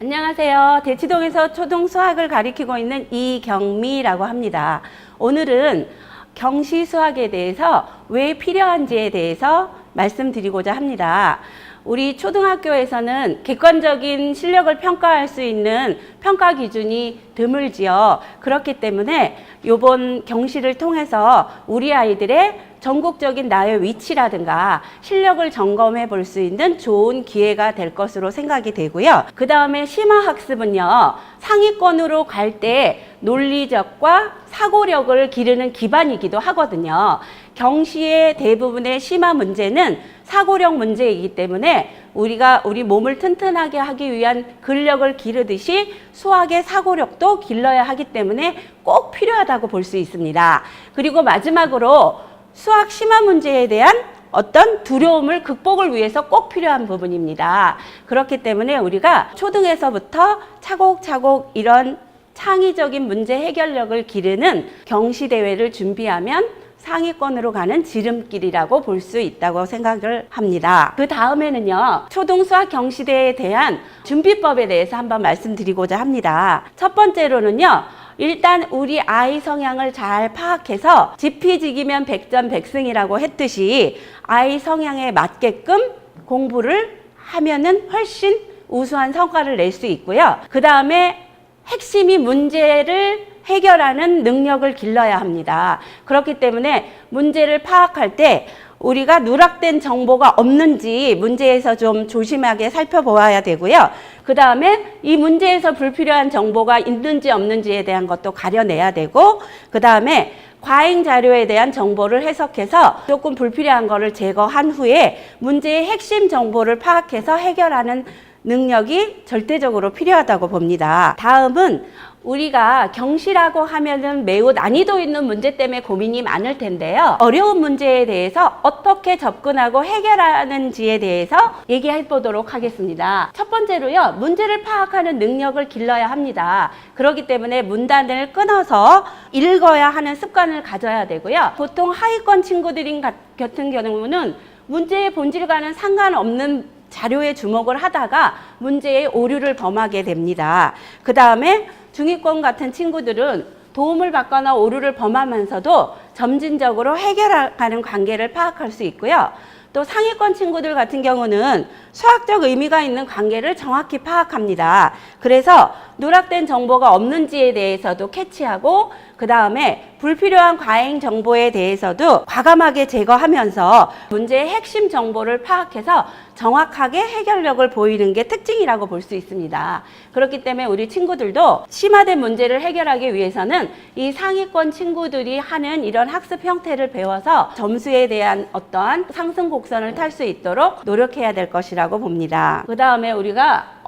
안녕하세요. 대치동에서 초등 수학을 가리키고 있는 이경미라고 합니다. 오늘은 경시 수학에 대해서 왜 필요한지에 대해서 말씀드리고자 합니다. 우리 초등학교에서는 객관적인 실력을 평가할 수 있는 평가 기준이 드물지요. 그렇기 때문에 이번 경시를 통해서 우리 아이들의 전국적인 나의 위치라든가 실력을 점검해 볼 수 있는 좋은 기회가 될 것으로 생각이 되고요. 그 다음에 심화학습은요, 상위권으로 갈 때 논리적과 사고력을 기르는 기반이기도 하거든요. 경시의 대부분의 심화 문제는 사고력 문제이기 때문에 우리 몸을 튼튼하게 하기 위한 근력을 기르듯이 수학의 사고력도 길러야 하기 때문에 꼭 필요하다고 볼 수 있습니다. 그리고 마지막으로 수학 심화 문제에 대한 어떤 두려움을 극복을 위해서 꼭 필요한 부분입니다. 그렇기 때문에 우리가 초등에서부터 차곡차곡 이런 창의적인 문제 해결력을 기르는 경시대회를 준비하면 상위권으로 가는 지름길이라고 볼 수 있다고 생각을 합니다. 그 다음에는요, 초등 수학 경시대회에 대한 준비법에 대해서 한번 말씀드리고자 합니다. 첫 번째로는요, 일단 우리 아이 성향을 잘 파악해서 지피지기면 백전백승이라고 했듯이 아이 성향에 맞게끔 공부를 하면은 훨씬 우수한 성과를 낼 수 있고요. 그 다음에 핵심이 문제를 해결하는 능력을 길러야 합니다. 그렇기 때문에 문제를 파악할 때 우리가 누락된 정보가 없는지 문제에서 좀 조심하게 살펴보아야 되고요. 그 다음에 이 문제에서 불필요한 정보가 있는지 없는지에 대한 것도 가려내야 되고, 그 다음에 과잉 자료에 대한 정보를 해석해서 조금 불필요한 거를 제거한 후에 문제의 핵심 정보를 파악해서 해결하는 능력이 절대적으로 필요하다고 봅니다. 다음은 우리가 경시라고 하면은 매우 난이도 있는 문제 때문에 고민이 많을 텐데요. 어려운 문제에 대해서 어떻게 접근하고 해결하는지에 대해서 얘기해 보도록 하겠습니다. 첫 번째로요, 문제를 파악하는 능력을 길러야 합니다. 그렇기 때문에 문단을 끊어서 읽어야 하는 습관을 가져야 되고요. 보통 하위권 친구들 같은 경우는 문제의 본질과는 상관없는 자료에 주목을 하다가 문제의 오류를 범하게 됩니다. 그 다음에 중위권 같은 친구들은 도움을 받거나 오류를 범하면서도 점진적으로 해결하는 관계를 파악할 수 있고요. 또 상위권 친구들 같은 경우는 수학적 의미가 있는 관계를 정확히 파악합니다. 그래서 누락된 정보가 없는지에 대해서도 캐치하고, 그 다음에 불필요한 과잉 정보에 대해서도 과감하게 제거하면서 문제의 핵심 정보를 파악해서 정확하게 해결력을 보이는 게 특징이라고 볼 수 있습니다. 그렇기 때문에 우리 친구들도 심화된 문제를 해결하기 위해서는 이 상위권 친구들이 하는 이런 학습 형태를 배워서 점수에 대한 어떠한 상승 곡선을 탈 수 있도록 노력해야 될 것이라고 봅니다. 그 다음에 우리가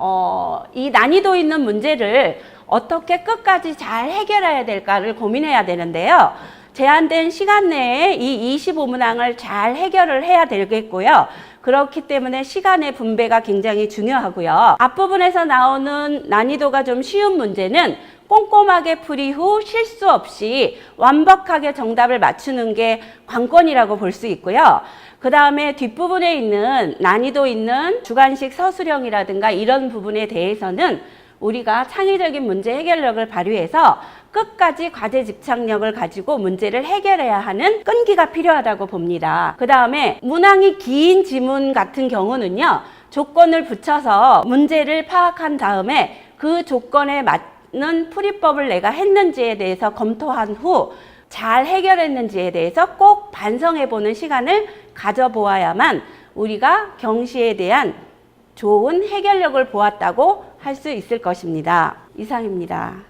이 난이도 있는 문제를 어떻게 끝까지 잘 해결해야 될까를 고민해야 되는데요. 제한된 시간 내에 이 25문항을 잘 해결을 해야 되겠고요. 그렇기 때문에 시간의 분배가 굉장히 중요하고요. 앞부분에서 나오는 난이도가 좀 쉬운 문제는 꼼꼼하게 풀이 후 실수 없이 완벽하게 정답을 맞추는 게 관건이라고 볼 수 있고요. 그 다음에 뒷부분에 있는 난이도 있는 주관식 서술형이라든가 이런 부분에 대해서는 우리가 창의적인 문제 해결력을 발휘해서 끝까지 과제 집착력을 가지고 문제를 해결해야 하는 끈기가 필요하다고 봅니다. 그 다음에 문항이 긴 지문 같은 경우는요, 조건을 붙여서 문제를 파악한 다음에 그 조건에 맞는 풀이법을 내가 했는지에 대해서 검토한 후 잘 해결했는지에 대해서 꼭 반성해보는 시간을 가져보아야만 우리가 경시에 대한 좋은 해결력을 보았다고 할 수 있을 것입니다. 이상입니다.